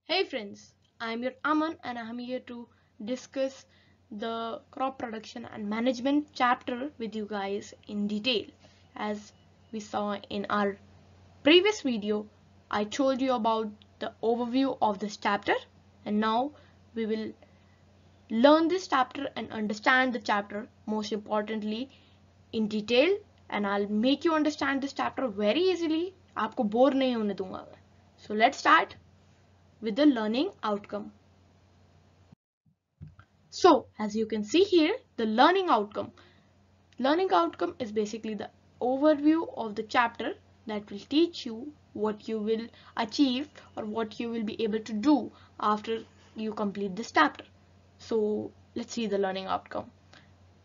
Hey friends, I am your Aman and I am here to discuss the crop production and management chapter with you guys in detail. As we saw in our previous video, I told you about the overview of this chapter, and now we will learn this chapter and understand the chapter most importantly in detail, and I'll make you understand this chapter very easily. आपको bore नहीं होने दूंगा मैं. So let's start with the learning outcome. So as you can see here, the learning outcome is basically the overview of the chapter that will teach you what you will achieve or what you will be able to do after you complete this chapter. So let's see the learning outcome.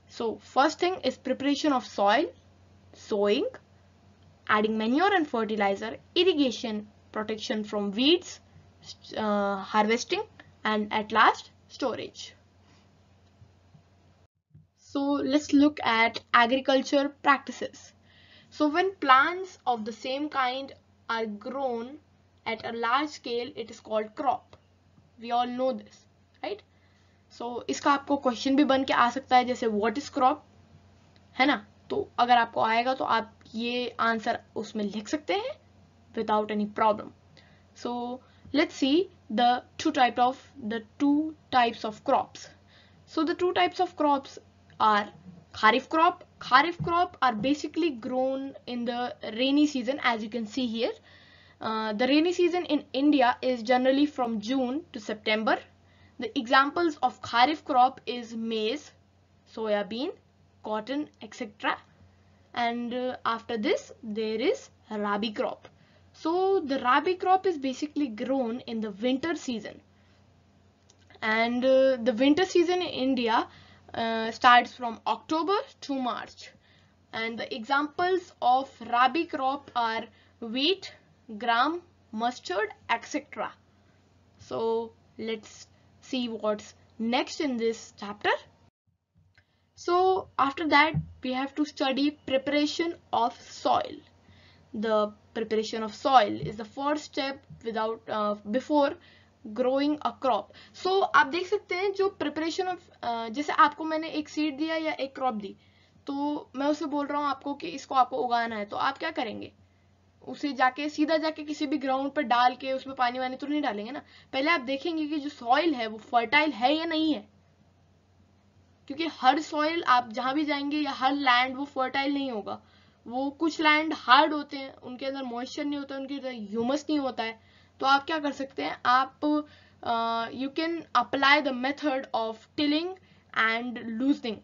So first thing is preparation of soil, sowing, adding manure and fertilizer, irrigation, protection from weeds, harvesting, and at last storage. So let's look at agriculture practices. So when plants of the same kind are grown at a large scale, it is called crop. We all know this, right? So इसका आपको question भी बन के आ सकता है जैसे what is crop, है ना? तो अगर आपको आएगा तो आप ये आंसर उसमें लिख सकते हैं without any problem. So let's see the two types of crops. So the two types of crops are kharif crop. Kharif crop are basically grown in the rainy season, as you can see here. The rainy season in India is generally from June to September. The examples of kharif crop is maize, soya bean, cotton, etc. And after this there is rabi crop. So the rabi crop is basically grown in the winter season, and the winter season in India starts from October to March, and the examples of rabi crop are wheat, gram, mustard, etc. So let's see what's next in this chapter. So after that we have to study preparation of soil. The preparation of soil is the first step before growing a crop. So आप देख सकते हैं जो preparation of, जैसे आपको मैंने एक seed दिया या एक क्रॉप दी, तो मैं उसे बोल रहा हूँ आपको कि इसको आपको उगाना है, तो आप क्या करेंगे? उसे सीधा जाके किसी भी ग्राउंड पर डाल के उसमें पानी वानी तो नहीं डालेंगे ना. पहले आप देखेंगे कि जो सॉइल है वो फर्टाइल है या नहीं है, क्योंकि हर सॉइल आप जहां भी जाएंगे या हर लैंड वो फर्टाइल नहीं होगा. वो कुछ लैंड हार्ड होते हैं, उनके अंदर मॉइस्चर नहीं होता, उनके अंदर ह्यूमस नहीं होता है. तो आप क्या कर सकते हैं, आप you can apply the method of tilling and loosening.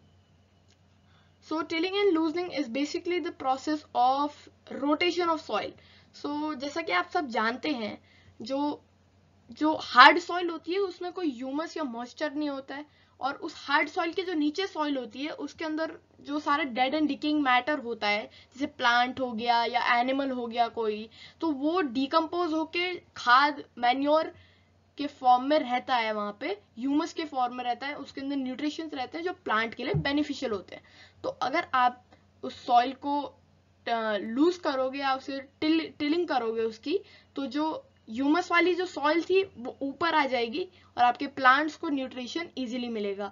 So tilling and loosening is basically the process of rotation of soil. So जैसा कि आप सब जानते हैं, जो हार्ड सॉइल होती है उसमें कोई ह्यूमस या मॉइस्चर नहीं होता है, और उस हार्ड सॉइल के जो नीचे सॉइल होती है उसके अंदर जो सारा डेड एंड डिकिंग मैटर होता है, जैसे प्लांट हो गया या एनिमल हो गया कोई, तो वो डिकम्पोज होके खाद मैन्योर के फॉर्म में रहता है, वहां पे ह्यूमस के फॉर्म में रहता है, उसके अंदर न्यूट्रिशंस रहते हैं जो प्लांट के लिए बेनिफिशियल होते हैं. तो अगर आप उस सॉइल को लूज करोगे या उसे टिलिंग करोगे उसकी, तो जो ह्यूमस वाली जो सॉइल थी वो ऊपर आ जाएगी और आपके प्लांट्स को न्यूट्रिशन इजीली मिलेगा.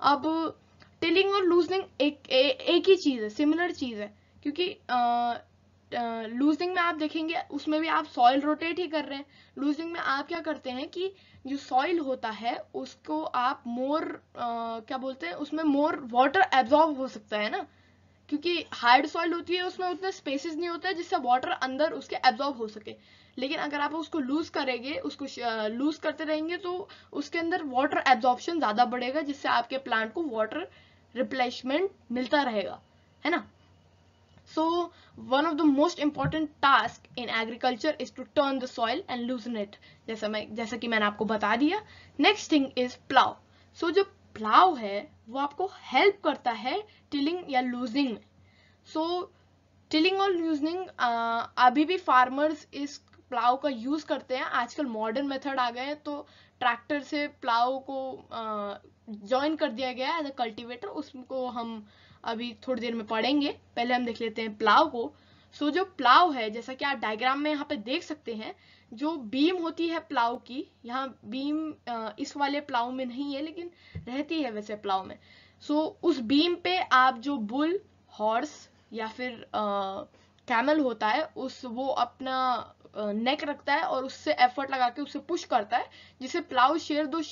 अब टिलिंग और लूजनिंग एक ही चीज है, सिमिलर चीज है, क्योंकि लूजनिंग में आप देखेंगे उसमें भी आप सॉइल रोटेट ही कर रहे हैं. लूजनिंग में आप क्या करते हैं कि जो सॉइल होता है उसको आप क्या बोलते हैं, उसमें मोर वाटर एब्जॉर्ब हो सकता है ना, क्योंकि हार्ड सॉइल होती है उसमें उतना स्पेसेस नहीं होता है जिससे वाटर अंदर उसके एब्जॉर्ब हो सके. लेकिन अगर आप उसको लूज करेंगे, उसको लूज करते रहेंगे, तो उसके अंदर वाटर एब्जॉर्प्शन ज्यादा बढ़ेगा, जिससे आपके प्लांट को वाटर रिप्लेसमेंट मिलता रहेगा, है ना. So one of the most important task in agriculture is to turn the soil and loosen it, जैसा कि मैंने आपको बता दिया. Next thing is plough. So जो प्लाव है वो आपको हेल्प करता है टिलिंग या लूजनिंग में. सो टिलिंग और लूजनिंग अभी भी फार्मर्स इस प्लाव का यूज करते हैं. आजकल मॉडर्न मेथड आ गए हैं, तो ट्रैक्टर से प्लाव को ज्वाइन कर दिया गया है एज अ कल्टीवेटर. उसको हम अभी थोड़ी देर में पढ़ेंगे, पहले हम देख लेते हैं प्लाव को. सो जो प्लाव है, जैसा कि आप डायग्राम में यहाँ पे देख सकते हैं, जो बीम होती है प्लाव की, यहाँ बीम इस वाले प्लाव में नहीं है लेकिन रहती है वैसे प्लाव में। सो उस बीम पे आप जो बुल, हॉर्स या फिर कैमल होता है उस वो अपना नेक रखता है और उससे एफर्ट लगा के उसे पुश करता है, जिससे प्लाव शेयर जो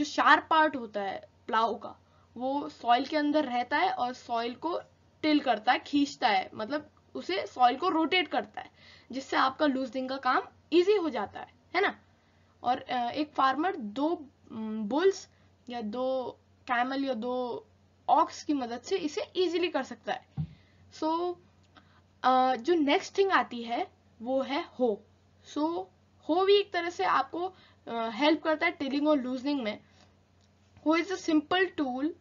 शार्प पार्ट होता है प्लाव का वो सॉइल के अंदर रहता है और सॉइल को टिल करता है, खींचता है, मतलब उसे सॉइल को रोटेट करता है, जिससे आपका लूजनिंग का काम इजी हो जाता है ना। और एक फार्मर 2 बुल्स या 2 कैमल या 2 ऑक्स की मदद से इसे इजीली कर सकता है। सो जो नेक्स्ट थिंग आती है वो है हो। सो हो भी एक तरह से आपको हेल्प करता है टिलिंग और लूजनिंग में। हो is a simple tool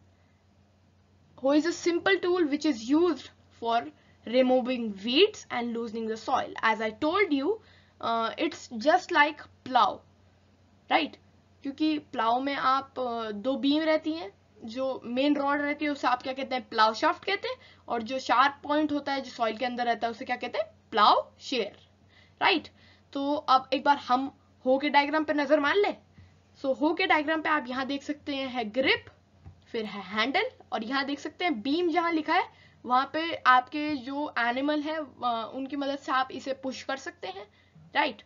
which is used for removing weeds and loosening the soil. As I told you, it's just like plow, right? क्योंकि प्लाव में आप 2 बीम रहती हैं, जो मेन रॉड रहती है उसे आप क्या कहते हैं, प्लाव शाफ्ट कहते हैं, और जो शार्प पॉइंट होता है जो सॉइल के अंदर रहता है उसे क्या कहते हैं, प्लाव शेयर, राइट? तो अब एक बार हम हो के डायग्राम पे नजर मार ले। सो हो के डायग्राम पे आप यहाँ देख सकते हैं है ग्रिप, फिर है हैंडल, और यहाँ देख सकते हैं बीम जहां लिखा है वहां पे आपके जो एनिमल है उनकी मदद से आप इसे पुश कर सकते हैं, राइट?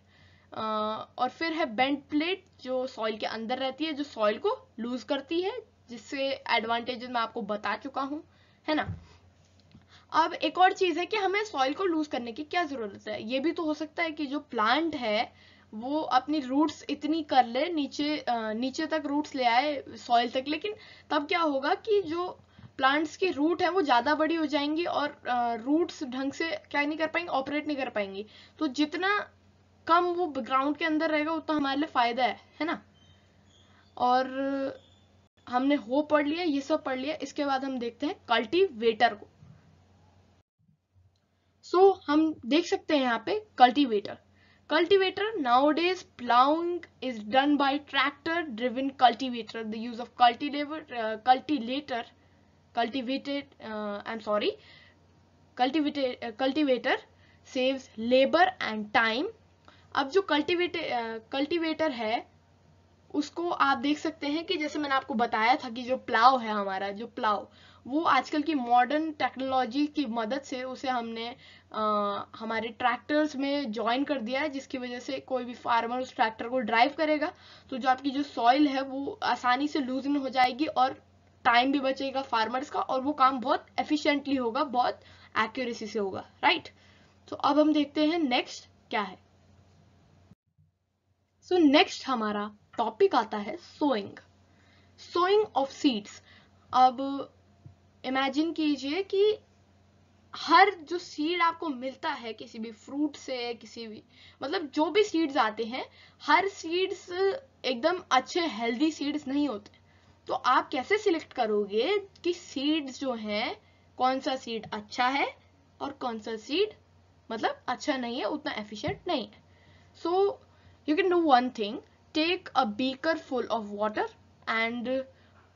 और फिर है बेंड प्लेट जो सॉइल के अंदर रहती है, जो सॉइल को लूज करती है, जिससे एडवांटेजेस मैं आपको बता चुका हूं, है ना। अब एक और चीज है कि हमें सॉइल को लूज करने की क्या जरूरत है। ये भी तो हो सकता है कि जो प्लांट है वो अपनी रूट्स इतनी कर ले, नीचे तक रूट्स ले आए सॉइल तक, लेकिन तब क्या होगा कि जो प्लांट्स की रूट है वो ज्यादा बड़ी हो जाएंगी और रूट्स ढंग से क्या नहीं कर पाएंगी, ऑपरेट नहीं कर पाएंगी। तो जितना कम वो ग्राउंड के अंदर रहेगा उतना हमारे लिए फायदा है ना। और हमने हो पढ़ लिया, ये सब पढ़ लिया। इसके बाद हम देखते हैं कल्टीवेटर को। सो हम देख सकते हैं यहाँ पे cultivator. Cultivator, nowadays plowing is done by tractor driven cultivator. The use of cultivator saves labor and time. अब जो कल्टीवेटर है उसको आप देख सकते हैं कि जैसे मैंने आपको बताया था कि जो प्लाव है हमारा, जो प्लाव वो आजकल की मॉडर्न टेक्नोलॉजी की मदद से उसे हमने हमारे ट्रैक्टर्स में ज्वाइन कर दिया है, जिसकी वजह से कोई भी फार्मर उस ट्रैक्टर को ड्राइव करेगा तो जो आपकी जो सॉइल है वो आसानी से लूजन हो जाएगी और टाइम भी बचेगा फार्मर्स का, और वो काम बहुत एफिशिएंटली होगा, बहुत एक्यूरेसी से होगा, राइट? तो अब हम देखते हैं नेक्स्ट क्या है। सो नेक्स्ट हमारा टॉपिक आता है सोइंग ऑफ सीड्स। अब इमेजिन कीजिए कि हर जो सीड आपको मिलता है किसी भी फ्रूट से, किसी भी मतलब जो भी सीड्स आते हैं, हर सीड्स एकदम अच्छे हेल्दी सीड्स नहीं होते। तो आप कैसे सिलेक्ट करोगे कि सीड्स जो हैं कौन सा सीड अच्छा है और कौन सा सीड मतलब अच्छा नहीं है, उतना एफिशिएंट नहीं है। सो you can do one thing, take a beaker full of water and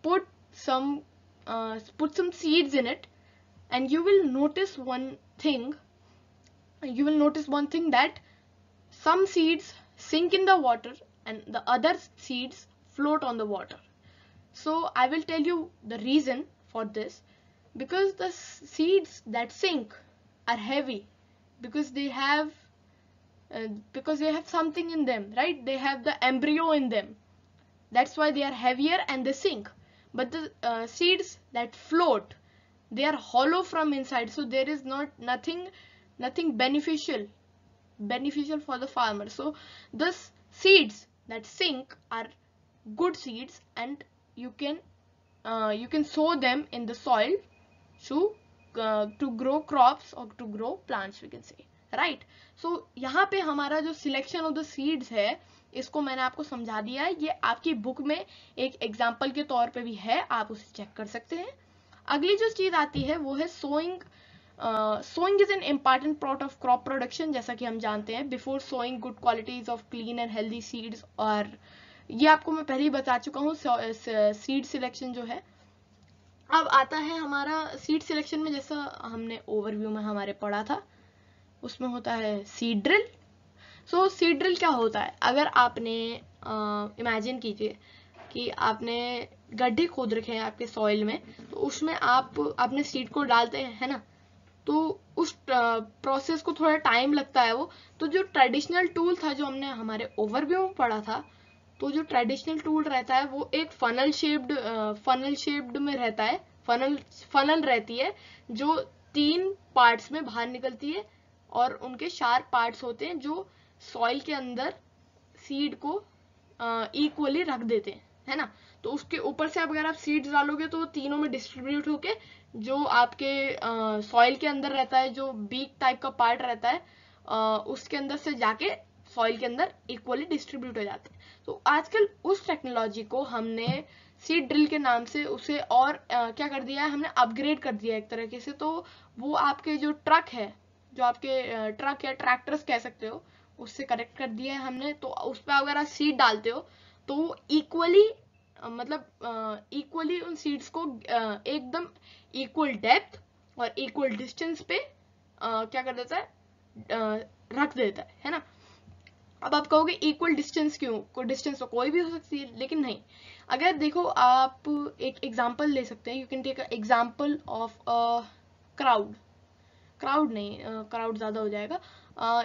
put some seeds in it, and you will notice one thing that some seeds sink in the water and the other seeds float on the water. So I will tell you the reason for this. Because the seeds that sink are heavy, because they have something in them, right? They have the embryo in them, that's why they are heavier and they sink. But the seeds that float, they are hollow from inside, so there is nothing beneficial for the farmer. So the seeds that sink are good seeds, and you can sow them in the soil to grow crops or to grow plants, we can say, right? So यहाँ पे हमारा जो selection of the seeds है इसको मैंने आपको समझा दिया है। ये आपकी बुक में एक एग्जाम्पल के तौर पे भी है, आप उसे चेक कर सकते हैं। अगली जो चीज आती है वो है sowing is an important part of crop production. जैसा कि हम जानते हैं, before sowing good qualities of clean and healthy seeds, और ये आपको मैं पहले ही बता चुका हूँ सीड सिलेक्शन जो है। अब आता है हमारा सीड सिलेक्शन में, जैसा हमने ओवरव्यू में हमारे पढ़ा था, उसमें होता है सीड ड्रिल। सो सीड ड्रिल क्या होता है, अगर आपने इमेजिन कीजिए कि आपने गड्ढे खोद रखे हैं आपके सॉइल में, तो उसमें आप अपने सीड को डालते हैं, है ना, तो उस प्रोसेस को थोड़ा टाइम लगता है वो। तो जो ट्रेडिशनल टूल था जो हमने हमारे ओवरव्यू में पढ़ा था, तो जो ट्रेडिशनल टूल रहता है वो एक फनल शेप्ड में रहता है, फनल रहती है जो 3 पार्ट्स में बाहर निकलती है, और उनके शार्प पार्ट्स होते हैं जो सॉइल के अंदर सीड को इक्वली रख देते हैं, है ना। तो उसके ऊपर से अगर आप सीड्स डालोगे तो तीनों में डिस्ट्रीब्यूट होके जो आपके सॉइल के अंदर रहता है, जो बीक टाइप का पार्ट रहता है, उसके अंदर से जाके सॉइल के अंदर इक्वली डिस्ट्रीब्यूट हो जाते हैं। तो आजकल उस टेक्नोलॉजी को हमने सीड ड्रिल के नाम से उसे और क्या कर दिया है, हमने अपग्रेड कर दिया एक तरीके से। तो वो आपके जो ट्रक है, जो आपके ट्रक या ट्रैक्टर्स कह सकते हो, उससे कनेक्ट कर दिया है हमने। तो उस पर अगर आप सीड डालते हो तो वो इक्वली इक्वली उन सीड्स को एकदम इक्वल डेप्थ और इक्वल डिस्टेंस पे क्या कर देता है, रख देता है ना। अब आप कहोगे इक्वल डिस्टेंस क्यों, कोई डिस्टेंस तो कोई भी हो सकती है, लेकिन नहीं। अगर देखो, आप एक एग्जांपल ले सकते हैं, you can take example of crowd नहीं, क्राउड ज्यादा हो जाएगा,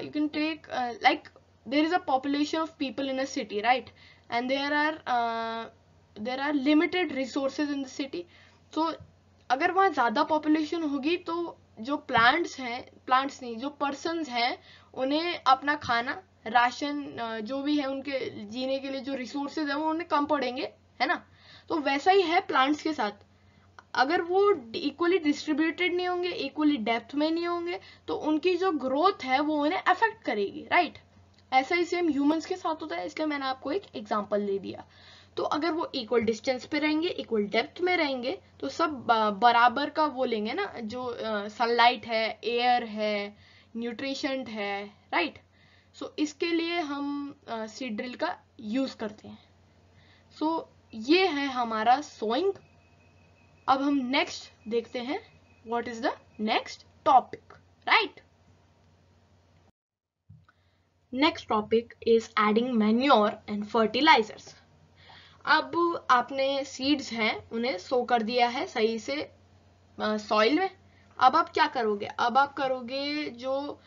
you can take like there is a population of people in a city, right, and there are limited resources in the city. So अगर वहाँ ज्यादा पॉपुलेशन होगी तो जो प्लांट्स नहीं, जो पर्सन्स हैं, उन्हें अपना खाना, राशन, जो भी है उनके जीने के लिए जो रिसोर्सेज है वो उन्हें कम पड़ेंगे, है ना। तो वैसा ही है प्लांट्स के साथ, अगर वो इक्वली डिस्ट्रीब्यूटेड नहीं होंगे, इक्वली डेप्थ में नहीं होंगे, तो उनकी जो ग्रोथ है वो उन्हें अफेक्ट करेगी, राइट। ऐसा ही सेम ह्यूमंस के साथ होता है, इसलिए मैंने आपको एक एग्जांपल दे दिया। तो अगर वो इक्वल डिस्टेंस पे रहेंगे, इक्वल डेप्थ में रहेंगे, तो सब बराबर का वो लेंगे ना, जो सनलाइट है, एयर है, न्यूट्रिशन है, राइट। सो इसके लिए हम सीड ड्रिल का यूज करते हैं। सो ये है हमारा सोइंग। अब हम नेक्स्ट देखते हैं, what is the next topic, right. Next topic is adding manure and fertilizers. अब आपने सीड्स हैं उन्हें सो कर दिया है सही से सॉइल में। अब आप क्या करोगे, अब आप करोगे जो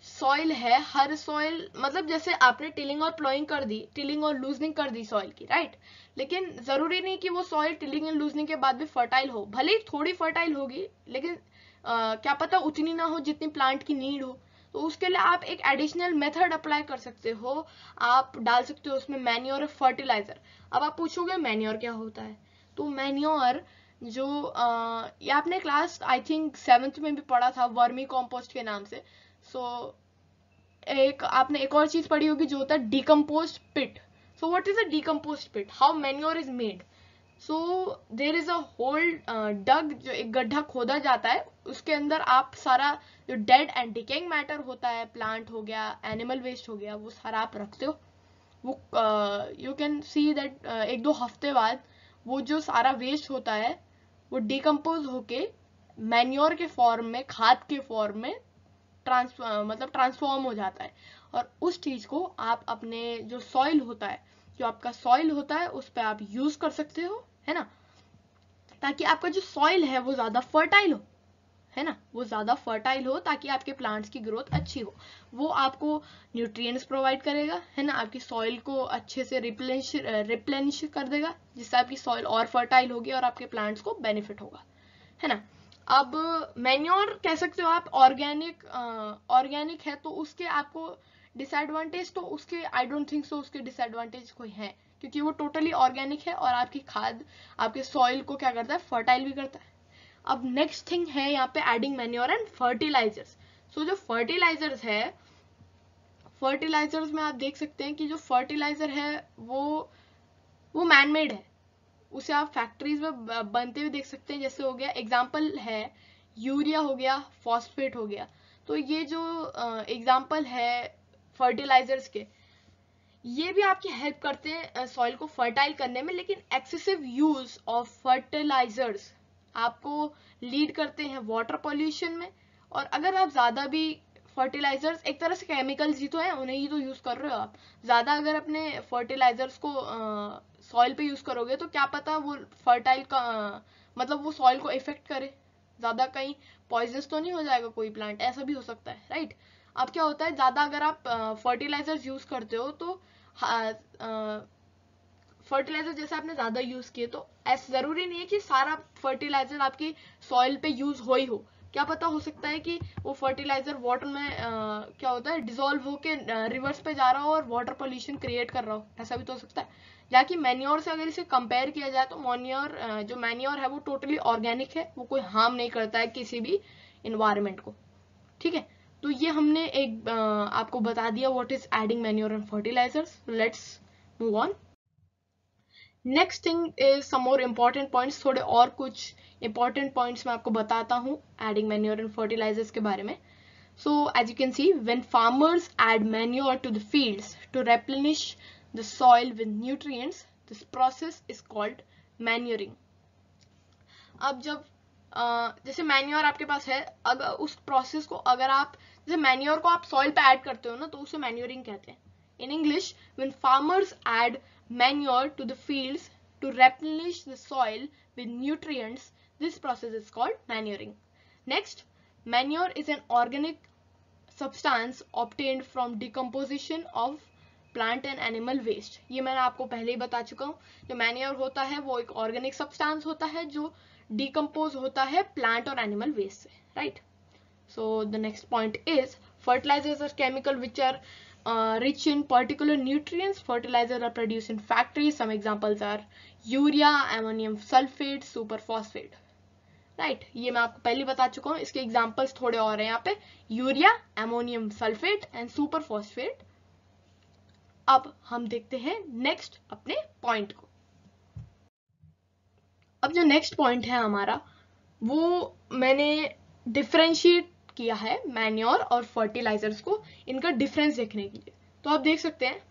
सॉइल है, हर सॉइल मतलब जैसे आपने टिलिंग और प्लोइंग कर दी, टिलिंग और लूजनिंग कर दी सॉइल की, राइट। लेकिन जरूरी नहीं कि वो सॉइल टिलिंग एंड लूजनिंग के बाद भी फर्टाइल हो, भले ही थोड़ी फर्टाइल होगी, लेकिन क्या पता उतनी ना हो जितनी प्लांट की नीड हो। तो उसके लिए आप एक एडिशनल मेथड अप्लाई कर सकते हो, आप डाल सकते हो उसमें मैन्योर और फर्टिलाइजर। अब आप पूछोगे मैन्योर क्या होता है, तो मैन्योर जो ये आपने क्लास आई थिंक 7th में भी पढ़ा था, वर्मी कॉम्पोस्ट के नाम से। सो एक आपने एक और चीज पढ़ी होगी जो होता है decomposed pit. So what is a decomposed pit, how manure is made. So there is a hole dug, जो एक गड्ढा खोदा जाता है, उसके अंदर आप सारा जो डेड एंड डिकेइंग मैटर होता है, प्लांट हो गया, एनिमल वेस्ट हो गया, वो सारा आप रखते हो। वो यू कैन सी दैट 1-2 हफ्ते बाद वो जो सारा वेस्ट होता है वो डिकम्पोज होके मैन्योर के फॉर्म में, खाद के फॉर्म में ट्रांसफॉर्म हो जाता है। और उस चीज को आप अपने जो सॉइल होता है, जो आपका सॉइल होता है, उस पर आप यूज कर सकते हो, है ना, ताकि आपका जो सॉइल है वो ज्यादा फर्टाइल हो, है ना, वो ज्यादा फर्टाइल हो, ताकि आपके प्लांट्स की ग्रोथ अच्छी हो। वो आपको न्यूट्रिएंट्स प्रोवाइड करेगा, है ना, आपकी सॉइल को अच्छे से रिप्लेनिश कर देगा, जिससे आपकी सॉइल और फर्टाइल होगी और आपके प्लांट्स को बेनिफिट होगा, है ना। अब मैन्योर कह सकते हो आप, ऑर्गेनिक है तो उसके आपको डिसएडवांटेज, तो उसके आई डोंट थिंक सो उसके डिसएडवांटेज कोई है, क्योंकि वो टोटली ऑर्गेनिक है और आपकी खाद आपके सॉइल को क्या करता है, फर्टाइल भी करता है। अब नेक्स्ट थिंग है यहाँ पे एडिंग मैन्योर एंड फर्टिलाइजर्स। सो जो फर्टिलाइजर्स है, फर्टिलाइजर्स में आप देख सकते हैं कि जो फर्टिलाइजर है वो मैनमेड है, उसे आप फैक्ट्रीज में बनते हुए देख सकते हैं। जैसे हो गया एग्जाम्पल है यूरिया हो गया, फॉस्फेट हो गया। तो ये जो एग्जाम्पल है फर्टिलाइजर्स के, ये भी आपकी हेल्प करते हैं सॉइल को फर्टाइल करने में, लेकिन एक्सेसिव यूज ऑफ फर्टिलाइजर्स आपको लीड करते हैं वाटर पॉल्यूशन में। और अगर आप ज्यादा भी फर्टिलाइजर्स एक तरह से केमिकल्स ही तो है, उन्हें ही तो यूज कर रहे हो आप। ज्यादा अगर अपने फर्टिलाइजर्स को सॉइल पे यूज करोगे तो क्या पता वो फर्टाइल का मतलब वो सॉइल को इफेक्ट करे, ज्यादा कहीं पॉइजनस तो नहीं हो जाएगा कोई प्लांट, ऐसा भी हो सकता है, राइट। अब क्या होता है, ज्यादा अगर आप फर्टिलाइजर्स यूज करते हो तो फर्टिलाइजर जैसे आपने ज्यादा यूज किए तो ऐसा जरूरी नहीं है कि सारा फर्टिलाइजर आपकी सॉइल पे यूज हो ही हो। क्या पता हो सकता है कि वो फर्टिलाइजर वाटर में क्या होता है डिसॉल्व होके रिवर्स पे जा रहा हो और वाटर पोल्यूशन क्रिएट कर रहा हो, ऐसा भी तो हो सकता है। जाकि मैन्योर से अगर इसे कंपेयर किया जाए तो मैन्योर जो मैन्योर है वो टोटली ऑर्गेनिक है, वो कोई हार्म नहीं करता है किसी भी इन्वायरमेंट को, ठीक है। तो ये हमने एक आपको बता दिया what is adding manure and fertilizers. Let's move on. Next thing is some more important points, थोड़े और कुछ इंपॉर्टेंट पॉइंट्स मैं आपको बताता हूँ एडिंग मैन्योर एंड फर्टिलाइजर्स के बारे में। So as you can see, when farmers add manure to the fields to replenish the soil with nutrients, this process is called manuring. अब जब जैसे मैन्योर आपके पास है, अगर उस प्रोसेस को अगर आप जैसे मैन्योर को आप सॉइल पे ऐड करते हो ना तो उसे मैन्योरिंग कहते हैं। In English, when farmers add manure to the fields to replenish the soil with nutrients, this process is called manuring. Next, manure is an organic substance obtained from decomposition of plant and animal waste. ये मैंने आपको पहले ही बता चुका हूँ। जो manure होता है वो एक ऑर्गेनिक सब्सटेंस होता है जो डिकम्पोज होता है प्लांट और एनिमल वेस्ट से, right. So the next point is fertilizers are chemical which are rich in particular nutrients. Fertilizers are produced in factories. Some examples are urea, ammonium sulfate, superphosphate. Right, ये मैं आपको पहले बता चुका हूँ। इसके एग्जांपल्स थोड़े और हैं यहाँ पे, urea, ammonium sulphate and super phosphate. अब हम देखते हैं नेक्स्ट अपने पॉइंट को। अब जो नेक्स्ट पॉइंट है हमारा वो मैंने डिफरेंशिएट किया है मैन्योर और फर्टिलाइजर्स को, इनका डिफरेंस देखने के लिए। तो आप देख सकते हैं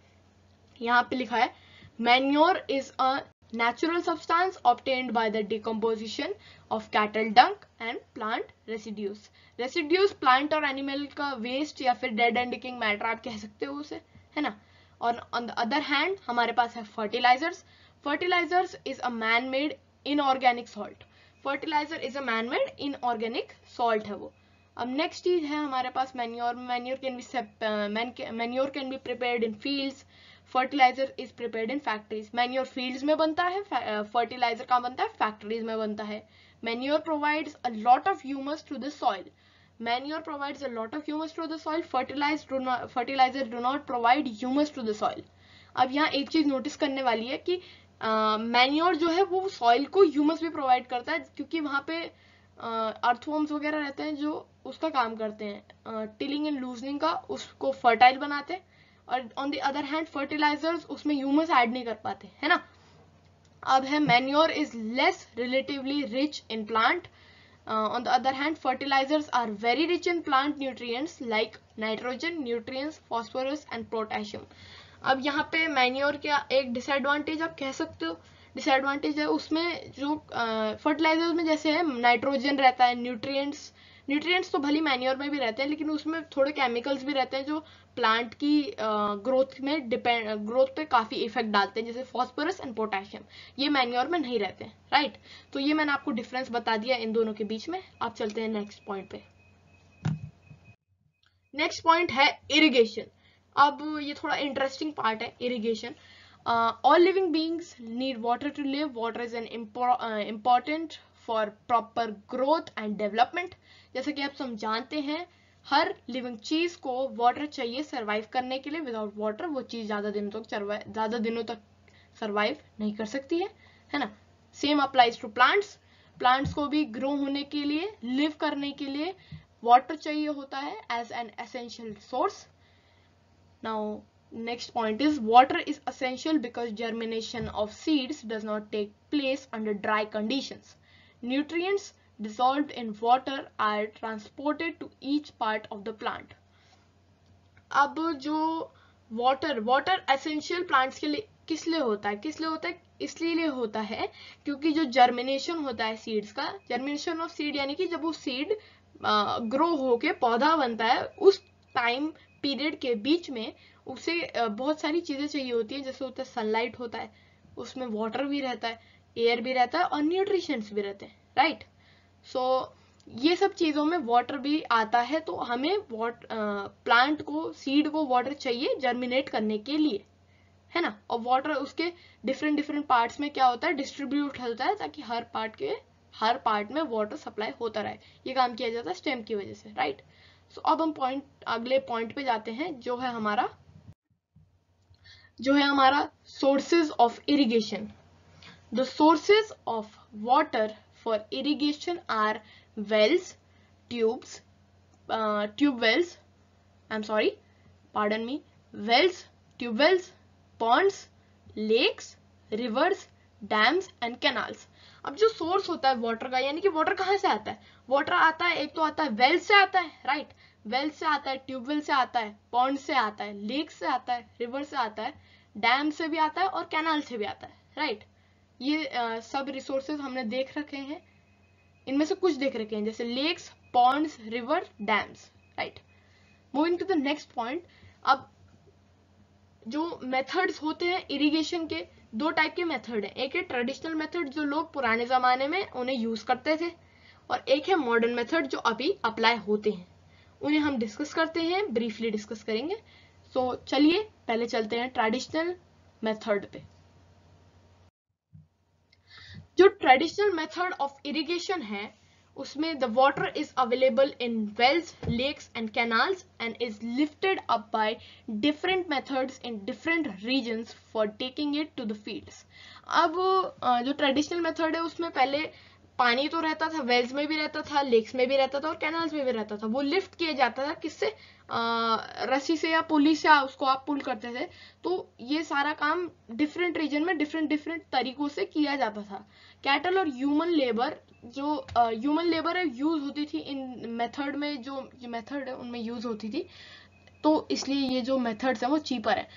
यहाँ पे लिखा है manure is a natural substance obtained by the decomposition of cattle dung and plant residues. Residues plant और animal का waste या फिर dead and decaying matter आप कह सकते हो उसे, है ना। और on the other hand हमारे पास है fertilizers. Fertilizers is a man-made inorganic salt. Fertilizer is a man-made inorganic salt है वो। अब नेक्स्ट चीज है हमारे पास manure. Manure can be prepared in fields, fertiliser is prepared in factories. Manure fields में बनता है, फर्टिलाइजर का बनता है फैक्ट्रीज में बनता है। Manure provides a lot of humus to the soil. Manure provides a lot of humus to the soil, fertilizer do not provide humus to the soil. अब यहाँ एक चीज नोटिस करने वाली है कि मैन्योर जो है वो सॉइल को ह्यूमस भी प्रोवाइड करता है, क्योंकि वहां पे अर्थवॉर्म्स वगैरह रहते हैं जो उसका काम करते हैं, टिलिंग एंड लूजनिंग का, उसको फर्टाइल बनाते हैं। और on the other hand fertilizers उसमें ह्यूमस ऐड नहीं कर पाते, है ना। अब है manure is less relatively rich in plant, on the other hand fertilizers are very rich in plant nutrients like nitrogen, nutrients, phosphorus and potassium. अब यहाँ पे मैन्योर का एक डिसएडवांटेज आप कह सकते हो, डिसएडवांटेज है उसमें जो फर्टिलाइजर्स में जैसे है नाइट्रोजन रहता है, न्यूट्रिएंट्स तो भली मैन्योर में भी रहते हैं लेकिन उसमें थोड़े केमिकल्स भी रहते हैं जो प्लांट की ग्रोथ पे काफी इफेक्ट डालते हैं, जैसे फॉस्फोरस एंड पोटेशियम। ये मैन्योर में नहीं रहते हैं, राइट। तो ये मैंने आपको डिफरेंस बता दिया इन दोनों के बीच में। आप चलते हैं नेक्स्ट पॉइंट पे। नेक्स्ट पॉइंट है इरिगेशन। अब ये थोड़ा इंटरेस्टिंग पार्ट है irrigation. All living beings need water to live. Water is an important for proper growth and development. जैसे कि आप सब जानते हैं हर लिविंग चीज को वाटर चाहिए सरवाइव करने के लिए। विदाउट वाटर वो चीज ज्यादा दिनों तक सरवाइव नहीं कर सकती है ना। Same applies to plants. Plants को भी ग्रो होने के लिए, लिव करने के लिए वाटर चाहिए होता है as an essential source. Now next point is water is essential because germination of seeds does not take place under dry conditions. Nutrients dissolved in water are transported to each part of the plant. अब जो water essential plants के लिए किस लिए होता है इसलिए होता है क्योंकि जो जर्मिनेशन होता है सीड्स का, जर्मिनेशन ऑफ सीड यानी कि जब वो सीड ग्रो होके पौधा बनता है, उस टाइम पीरियड के बीच में उसे बहुत सारी चीजें चाहिए होती है, जैसे होता है सनलाइट होता है, उसमें वाटर भी रहता है, एयर भी रहता है और न्यूट्रिशंस भी रहते हैं, राइट। सो ये सब चीजों में वाटर भी आता है, तो हमें प्लांट को, सीड को वाटर चाहिए जर्मिनेट करने के लिए, है ना। और वाटर उसके डिफरेंट डिफरेंट पार्ट्स में क्या होता है, डिस्ट्रीब्यूट होता है, ताकि हर पार्ट में वाटर सप्लाई होता रहे। ये काम किया जाता है स्टेम की वजह से, राइट। सो अब हम अगले पॉइंट पे जाते हैं, जो है हमारा sources of irrigation. The sources of water for irrigation are wells, tube wells, I'm sorry, pardon me, wells, tube wells, ponds, lakes, rivers, dams and canals. अब जो सोर्स होता है वाटर का, यानी कि वाटर कहाँ से आता है, वाटर आता है, एक तो आता है वेल से आता है, राइट, वेल से आता है, ट्यूबवेल से आता है, पॉन्ड से आता है, लेक से आता है, रिवर से आता है, डैम से भी आता है और कैनाल से भी आता है, राइट। ये सब रिसोर्सेज हमने देख रखे हैं, इनमें से कुछ देख रखे हैं, जैसे lakes, ponds, river, dams, right. Moving to the next point. अब जो मेथड्स होते हैं इरिगेशन के, दो टाइप के मेथड हैं। एक है ट्रेडिशनल मेथड जो लोग पुराने जमाने में उन्हें यूज करते थे, और एक है मॉडर्न मेथड जो अभी अप्लाई होते हैं। उन्हें हम डिस्कस करते हैं, ब्रीफली डिस्कस करेंगे। सो चलिए पहले चलते हैं ट्रेडिशनल मेथड पे। जो ट्रेडिशनल मेथड ऑफ इरिगेशन है, उसमें the water is available in wells, lakes and canals and is lifted up by different methods in different regions for taking it to the fields. अब जो traditional method है उसमें पहले पानी तो रहता था, वेल्स में भी रहता था, लेक्स में भी रहता था और कैनाल्स में भी रहता था। वो लिफ्ट किया जाता था, किससे, रस्सी से या पुली से उसको आप पुल करते थे। तो ये सारा काम डिफरेंट रीजन में डिफरेंट डिफरेंट तरीकों से किया जाता था। कैटल और ह्यूमन लेबर, जो ह्यूमन लेबर है यूज होती थी इन मेथड में, जो मेथड है उनमें यूज होती थी, तो इसलिए ये जो मेथड्स है वो चीपर है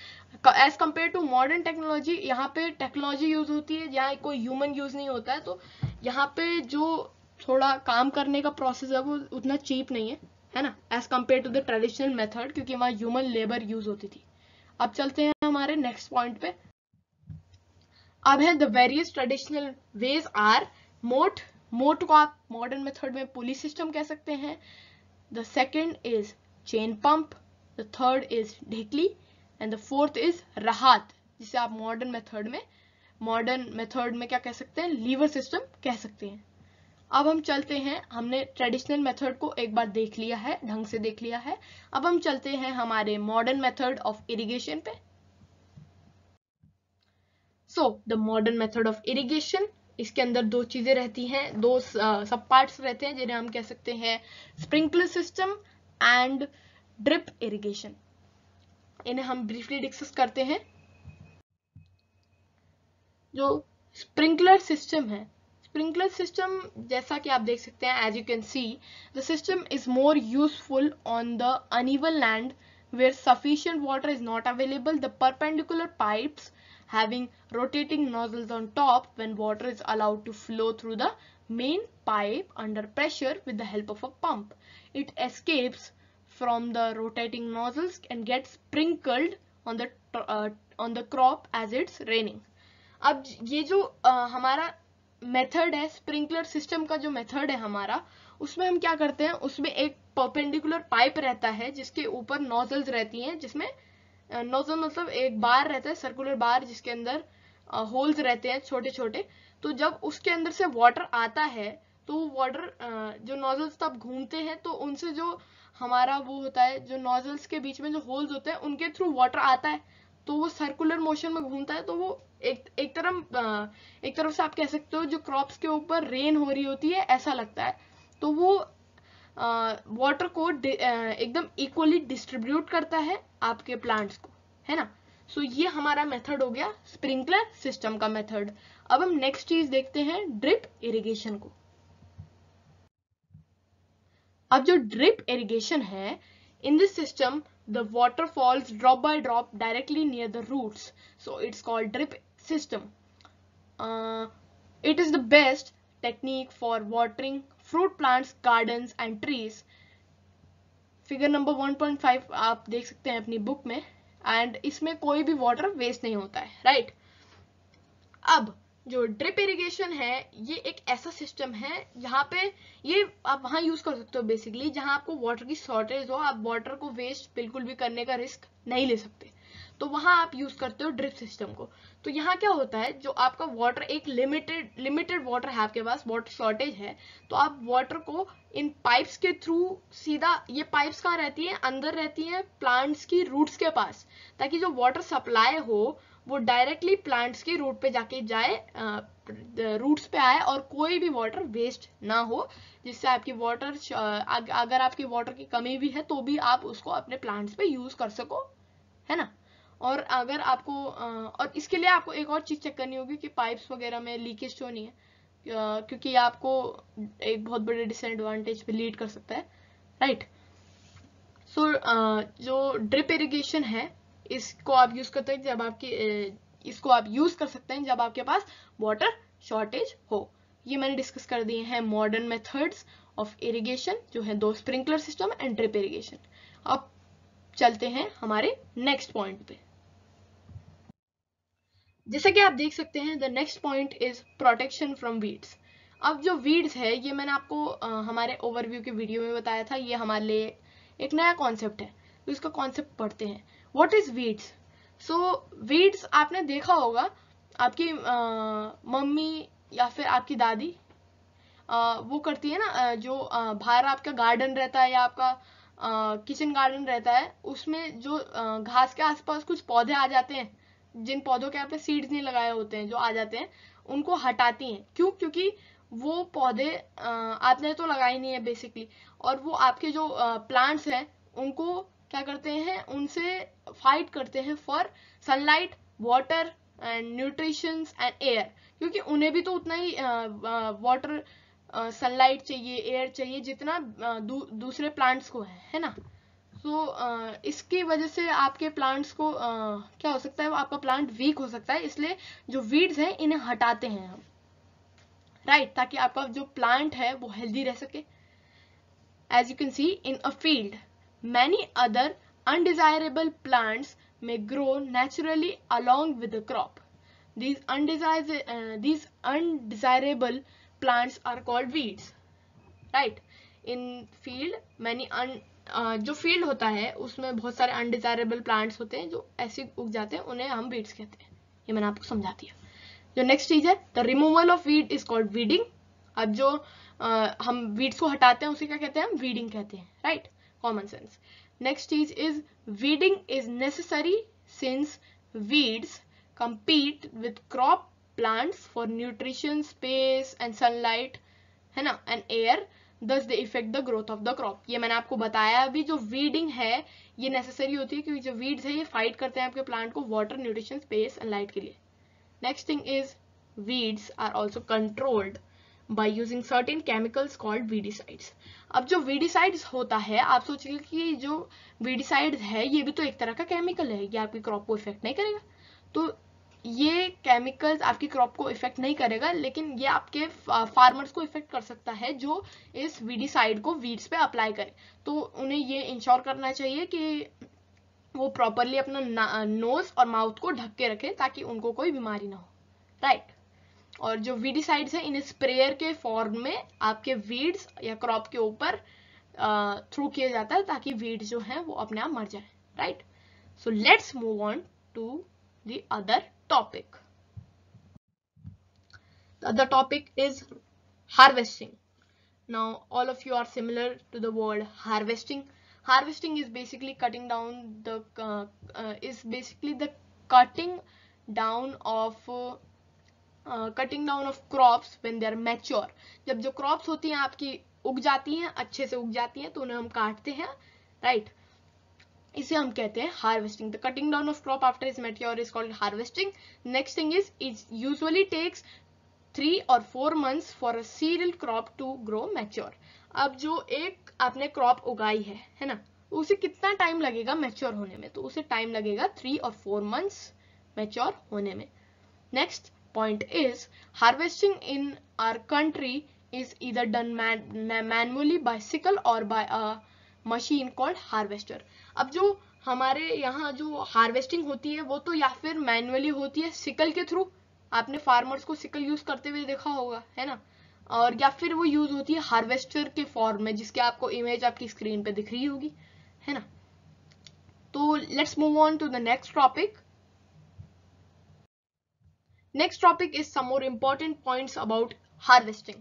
as compare to modern technology. यहाँ पे टेक्नोलॉजी यूज होती है, यहाँ कोई ह्यूमन यूज नहीं होता है, तो यहाँ पे जो थोड़ा काम करने का प्रोसेस है वो उतना चीप नहीं है ना, as compare to the traditional method, क्योंकि वहाँ ह्यूमन लेबर यूज होती थी। अब चलते हैं हमारे नेक्स्ट पॉइंट पे। अब है the various traditional ways are मोट। मोट को आप मॉडर्न मेथड में पुली सिस्टम कह सकते हैं। The second is chain pump, the third is dhekli and the fourth is rahat, जिसे आप मॉडर्न मेथड में क्या कह सकते हैं, लीवर सिस्टम कह सकते हैं। अब हम चलते हैं, हमने ट्रेडिशनल मेथड को एक बार देख लिया है, ढंग से देख लिया है। अब हम चलते हैं हमारे मॉडर्न मेथड ऑफ इरिगेशन पे। So the modern method of irrigation, इसके अंदर दो चीजें रहती हैं, दो सब पार्ट्स रहते हैं, जिन्हें हम कह सकते हैं sprinkler system and drip irrigation. इन्हें हम ब्रीफली डिस्कस करते हैं। जो स्प्रिंकलर सिस्टम है, स्प्रिंकलर सिस्टम जैसा कि आप देख सकते हैं, as you can see, the system is more useful on the uneven land where sufficient water is not available. The perpendicular pipes having rotating nozzles on top, when water is allowed to flow through the main pipe under pressure with the help of a pump. It escapes from the rotating nozzles and gets sprinkled on the crop as it's raining. अब ये जो हमारा method है, sprinkler system का जो method है हमारा, उसमें हम क्या करते हैं, उसमें एक परपेंडिकुलर पाइप रहता है जिसके ऊपर नोजल्स रहती हैं, जिसमें नोजल मतलब एक बार रहता है, सर्कुलर बार, जिसके अंदर होल्स रहते हैं छोटे छोटे। तो जब उसके अंदर से वाटर आता है, तो वाटर जो नोजल्स तब घूमते हैं, तो उनसे जो हमारा वो होता है, जो नोजल्स के बीच में जो होल्स होते हैं उनके थ्रू वाटर आता है, तो वो सर्कुलर मोशन में घूमता है। तो वो एक तरफ से आप कह सकते हो जो क्रॉप्स के ऊपर रेन हो रही होती है ऐसा लगता है। तो वो वाटर को एकदम इक्वली डिस्ट्रीब्यूट करता है आपके प्लांट्स को, है ना। सो ये हमारा मेथड हो गया स्प्रिंकलर सिस्टम का मेथड। अब हम नेक्स्ट चीज देखते हैं, ड्रिप इरिगेशन को। अब जो ड्रिप इरिगेशन है, in this system the water falls drop by drop directly near the roots, so it's called drip system. It is the best technique for watering fruit plants, gardens and trees. Figure number 1.5 आप देख सकते हैं अपनी book में, and इसमें कोई भी water waste नहीं होता है, राइट। अब जो ड्रिप इरिगेशन है ये एक ऐसा सिस्टम है जहाँ पे ये आप वहां यूज कर सकते हो बेसिकली जहां आपको वाटर की शॉर्टेज हो, आप वाटर को वेस्ट बिल्कुल भी करने का रिस्क नहीं ले सकते, तो वहां आप यूज करते हो ड्रिप सिस्टम को। तो यहाँ क्या होता है, जो आपका वाटर एक लिमिटेड वाटर है, आपके पास वाटर शॉर्टेज है, तो आप वाटर को इन पाइप्स के थ्रू सीधा, ये पाइप्स कहाँ रहती है, अंदर रहती है प्लांट्स की रूट्स के पास, ताकि जो वाटर सप्लाई हो वो डायरेक्टली प्लांट्स की रूट पे जाके जाए, रूट्स पे आए, और कोई भी वाटर वेस्ट ना हो, जिससे आपकी वाटर, अगर आपकी वाटर की कमी भी है तो भी आप उसको अपने प्लांट्स पे यूज कर सको, है ना। और अगर आपको और इसके लिए आपको एक और चीज चेक करनी होगी कि पाइप्स वगैरह में लीकेज तो नहीं है, क्योंकि ये आपको एक बहुत बड़े डिसएडवांटेज पे लीड कर सकता है, राइट। सो जो ड्रिप इरिगेशन है इसको आप यूज करते हैं जब आपकी इसको आप यूज कर सकते हैं जब आपके पास वाटर शॉर्टेज हो। ये मैंने डिस्कस कर दिए हैं मॉडर्न मेथड्स ऑफ इरिगेशन, जो है 2 sprinkler system and drip irrigation. अब चलते हैं हमारे नेक्स्ट पॉइंट पे। जैसा कि आप देख सकते हैं, the next point is protection from weeds. अब जो वीड्स है ये मैंने आपको हमारे ओवरव्यू के वीडियो में बताया था, ये हमारे लिए एक नया कॉन्सेप्ट है, तो इसका कॉन्सेप्ट पढ़ते हैं। What is weeds? So weeds आपने देखा होगा, आपकी मम्मी या फिर आपकी दादी वो करती है ना, जो बाहर आपका गार्डन रहता है या आपका किचन गार्डन रहता है, उसमें जो घास के आसपास कुछ पौधे आ जाते हैं, जिन पौधों के आपने सीड्स नहीं लगाए होते हैं, जो आ जाते हैं, उनको हटाती हैं। क्यों? क्योंकि वो पौधे आपने तो लगाए नहीं है बेसिकली, और वो आपके जो प्लांट्स हैं उनको क्या करते हैं, उनसे फाइट करते हैं for sunlight, water and nutritions and air, क्योंकि उन्हें भी तो उतना ही वाटर, सनलाइट चाहिए, एयर चाहिए, जितना दूसरे प्लांट्स को है ना। तो इसकी वजह से आपके प्लांट्स को क्या हो सकता है, आपका प्लांट वीक हो सकता है, इसलिए जो वीड्स हैं इन्हें हटाते हैं हम, राइट, ताकि आपका जो प्लांट है वो हेल्दी रह सके। As you can see in a field many other undesirable plants may grow naturally along with the crop. These undesirable plants are called weeds, right? In field many जो field होता है उसमें बहुत सारे अनडिजायरेबल प्लांट्स होते हैं जो ऐसे उग जाते हैं, उन्हें हम वीड्स कहते हैं। ये मैंने आपको समझा दिया। जो नेक्स्ट चीज है, the removal of weed is called weeding. अब जो हम वीड्स को हटाते हैं उसे क्या कहते हैं, हम वीडिंग कहते हैं, राइट, कॉमन सेंस। नेक्स्ट चीज is weeding is necessary since weeds compete with crop plants for nutrition, space and sunlight, है ना, and air, thus they affect the growth of the crop। ये मैंने आपको बताया अभी, जो वीडिंग है ये नेसेसरी होती है क्योंकि जो वीड्स है ये फाइट करते हैं आपके प्लांट को water, nutrition, space and light के लिए। Next thing is weeds are also controlled by using certain chemicals called weedicides। अब जो weedicides होता है, आप सोचिए कि जो weedicides है ये भी तो एक तरह का केमिकल है, ये आपकी क्रॉप को इफेक्ट नहीं करेगा। तो ये केमिकल्स आपकी क्रॉप को इफेक्ट नहीं करेगा, लेकिन ये आपके फार्मर्स को इफेक्ट कर सकता है जो इस वीडिसाइड को वीड्स पे अप्लाई करे। तो उन्हें ये इंश्योर करना चाहिए कि वो प्रॉपरली अपना नोज और माउथ को ढक के रखें ताकि उनको कोई बीमारी ना हो, राइट। और जो वीडिसाइड्स है इन्हें स्प्रेयर के फॉर्म में आपके वीड्स या क्रॉप के ऊपर थ्रू किया जाता है ताकि वीड्स जो है वो अपने आप मर जाए, राइट। So let's move on to the other topic. The other topic is harvesting. Now all of you are similar to the word harvesting. Harvesting is basically cutting down the cutting down of crops when they are mature. जब जो crops होती हैं आपकी उग जाती हैं, अच्छे से उग जाती हैं, तो उन्हें हम काटते हैं, right? इसे हम कहते हैं harvesting. The cutting down of crop after is mature is called harvesting. Next thing is it usually takes 3 or 4 months for a cereal crop to grow mature. अब जो एक आपने क्रॉप उगाई है ना, उसे कितना टाइम लगेगा मैच्योर होने में? तो उसे टाइम लगेगा 3 or 4 months मैच्योर होने में। Next point is harvesting in our country is either done manually by sickle or by a machine called harvester. अब जो हमारे यहाँ जो हार्वेस्टिंग होती है वो तो या फिर मैन्युअली होती है सिकल के थ्रू, आपने फार्मर्स को सिकल यूज करते हुए देखा होगा, है ना, और या फिर वो यूज होती है हार्वेस्टर के फॉर्म में, जिसके आपको इमेज आपकी स्क्रीन पे दिख रही होगी, है ना. तो let's move on to the next topic. Next topic is some more important points about harvesting.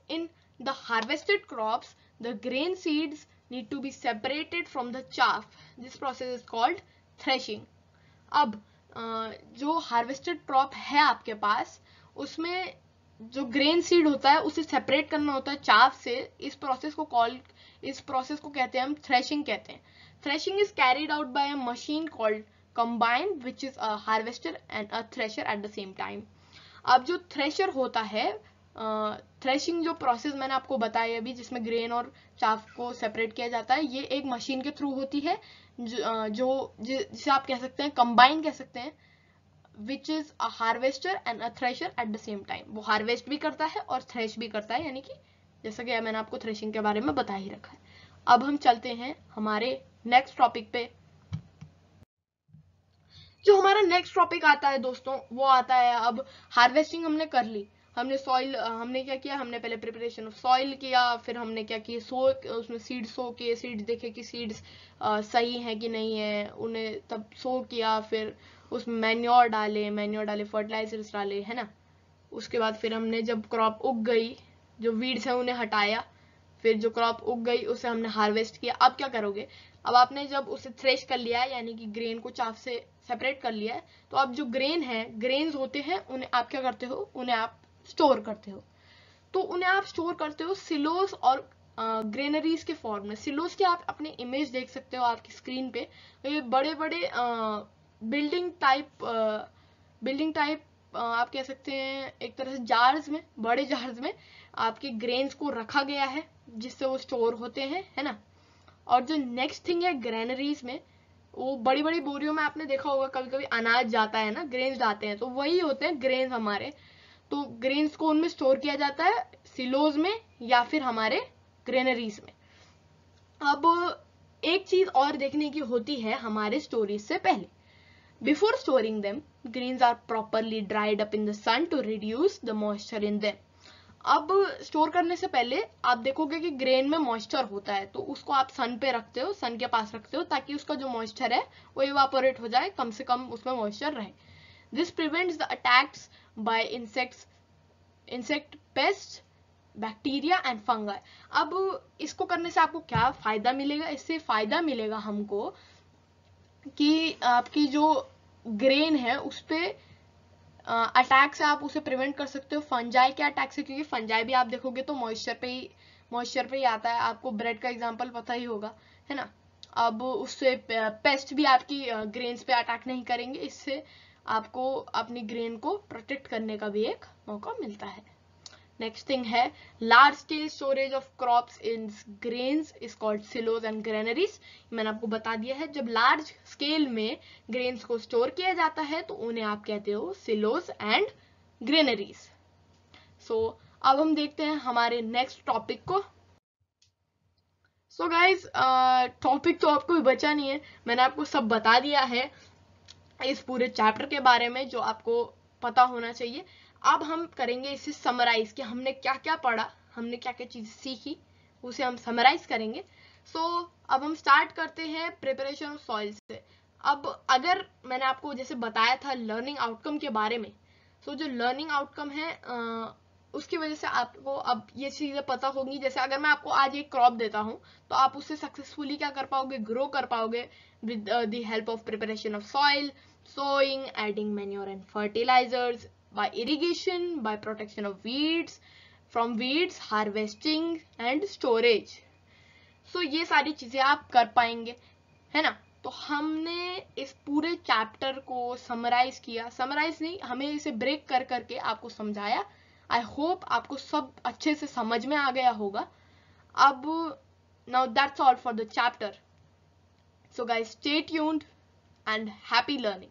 In the harvested crops, the grain seeds need to be separated from the chaff. This process is called threshing. अब जो harvested crop है आपके पास, उसमें जो grain seed होता है उसे separate करना होता है chaff से. इस process को कहते हैं हम threshing कहते हैं. Threshing is carried out by a machine called combine, which is a harvester and a thresher at the same time. अब जो थ्रेशर होता है, थ्रेशिंग जो प्रोसेस मैंने आपको बताया अभी, जिसमें ग्रेन और चाफ को सेपरेट किया जाता है, ये एक मशीन के थ्रू होती है जिसे आप कह सकते हैं कंबाइन कह सकते हैं, which is a harvester and a thresher at the same time. वो हार्वेस्ट भी करता है और थ्रेश भी करता है, यानी कि जैसा कि मैंने आपको थ्रेशिंग के बारे में बता ही रखा है. अब हम चलते हैं हमारे नेक्स्ट टॉपिक पे. जो हमारा नेक्स्ट टॉपिक आता है दोस्तों, वो आता है, अब हार्वेस्टिंग हमने कर ली, हमने सॉइल, हमने क्या किया, हमने पहले प्रिपरेशन ऑफ सॉइल किया, फिर हमने क्या किया, उसमें सीड्स सो किए, सीड्स देखे कि सीड्स सही है कि नहीं है, उन्हें तब सो किया, फिर उसमें मैन्योर डाले, फर्टिलाइजर्स डाले, है ना. उसके बाद फिर हमने जब क्रॉप उग गई, जो वीड्स है उन्हें हटाया, फिर जो क्रॉप उग गई उसे हमने हार्वेस्ट किया. अब क्या करोगे, अब आपने जब उसे थ्रेश कर लिया है, यानी कि ग्रेन को चाफ से सेपरेट कर लिया है, तो अब जो ग्रेन्स होते हैं, उन्हें आप क्या करते हो, उन्हें आप स्टोर करते हो. तो उन्हें आप स्टोर करते हो सिलोस और ग्रेनरीज के फॉर्म में. सिलोस की आप अपने इमेज देख सकते हो आपकी स्क्रीन पे. ये बड़े बड़े बिल्डिंग टाइप आप कह सकते हैं, एक तरह से जार्स में, बड़े जार्स में आपके ग्रेन्स को रखा गया है, जिससे वो स्टोर होते हैं, है ना. और जो नेक्स्ट थिंग है ग्रेनरीज में, वो बड़ी बड़ी बोरियों में आपने देखा होगा कभी कभी अनाज जाता है ना, ग्रेन्स जाते हैं, तो वही होते हैं ग्रेन्स हमारे. तो ग्रेन्स को उनमें स्टोर किया जाता है सिलोज में या फिर हमारे ग्रेनरीज में. अब एक चीज और देखने की होती है हमारे स्टोरेज से पहले. Before storing them, grains are properly dried up in the sun to reduce the moisture in them. अब स्टोर करने से पहले आप देखोगे कि ग्रेन में मॉइस्चर होता है, तो उसको आप सन पे रखते हो, सन के पास रखते हो, ताकि उसका जो मॉइस्चर है वो इवापोरेट हो जाए, कम से कम उसमें मॉइस्चर रहे. This prevents the attacks bye insect pest, bacteria and fungi. अब इसको करने से आपको क्या फायदा मिलेगा, इससे फायदा मिलेगा हमको कि आपकी जो ग्रेन है उस पे अटैक से आप उसे प्रिवेंट कर सकते हो, फंजाई के अटैक से, क्योंकि फंजाई भी आप देखोगे तो मॉइस्चर पे ही आता है. आपको ब्रेड का एग्जांपल पता ही होगा, है ना. अब उससे पेस्ट भी आपकी ग्रेन्स पे अटैक नहीं करेंगे. इससे आपको अपनी ग्रेन को प्रोटेक्ट करने का भी एक मौका मिलता है. नेक्स्ट थिंग है large scale storage of crops in grains is called silos and granaries. मैंने आपको बता दिया है, जब लार्ज स्केल में ग्रेन्स को स्टोर किया जाता है तो उन्हें आप कहते हो सिलोज एंड ग्रेनरीज. सो अब हम देखते हैं हमारे नेक्स्ट टॉपिक को. सो गाइज, टॉपिक तो आपको भी बचा नहीं है, मैंने आपको सब बता दिया है इस पूरे चैप्टर के बारे में जो आपको पता होना चाहिए. अब हम करेंगे इसे समराइज कि हमने क्या क्या पढ़ा, हमने क्या क्या चीज सीखी, उसे हम समराइज करेंगे. सो अब हम स्टार्ट करते हैं प्रिपरेशन ऑफ सॉइल से. अब अगर मैंने आपको जैसे बताया था लर्निंग आउटकम के बारे में, सो जो लर्निंग आउटकम है उसकी वजह से आपको अब ये चीजें पता होंगी. जैसे अगर मैं आपको आज एक क्रॉप देता हूं तो आप उससे सक्सेसफुली क्या कर पाओगे, ग्रो कर पाओगे with the help of preparation of soil, sowing, adding manure and fertilizers, by irrigation, by protection of weeds, from weeds, harvesting and storage. So ये सारी चीजें आप कर पाएंगे, है ना. तो हमने इस पूरे चैप्टर को समराइज किया, समराइज नहीं, हमें इसे ब्रेक कर करके आपको समझाया. आई होप आपको सब अच्छे से समझ में आ गया होगा. अब now that's all for the chapter. So guys, stay tuned and happy learning.